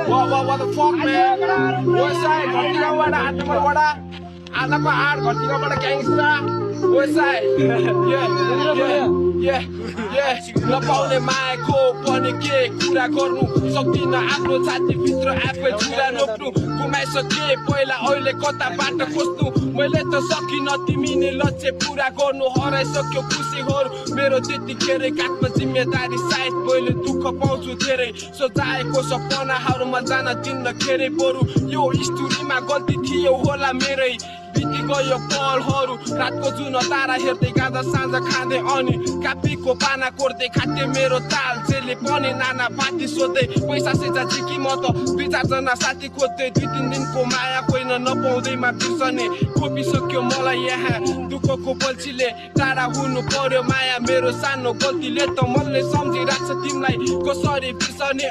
What the fuck, man? What's that? Ghatiga wada, number wada. Anako aad ghatiga wada gangsta. What's that? Yeah. नपाउने मायाको पनि के कुरा गर्नु सक्दिन आफ्नो छाती भित्र आफै छुरा रोप्नु गुमाइसके पहिला अहिले कताबाट खोज्नु मैले त सकिन तिमीले लक्ष्य पुरा गर्नु हराइसक्यो खुसीहरू मेरो त्यतिखेरै काखमा जिम्मेदारी सायद मैले दुःख पाउँछु धेरै सोचाएको सपनाहरूमा जान दिन्न खेरै बरु यो स्टोरीमा गल्ती थियो होला मेरै बिति गयो पलहरू रातको जुन तारा हेर्दै गाँदा साँझ खाँदै अनि कापीको पाना कोर्दै खाटे मेरो ताल जेले पनि नाना पाती सोध्दै पैसा सेजा झिकी म त दुई चारजना साथी खोज्दै 2-3 दिनको माया कोही नपाउँदैमा बिर्सने खोपिसक्यो मलाई यहाँ दुःखको बल्छीले टाढा हुनु पर्यो माया मेरो सानो गल्तीले त मनले सम्झिराख्छ तिमीलाई कसरी बिर्सने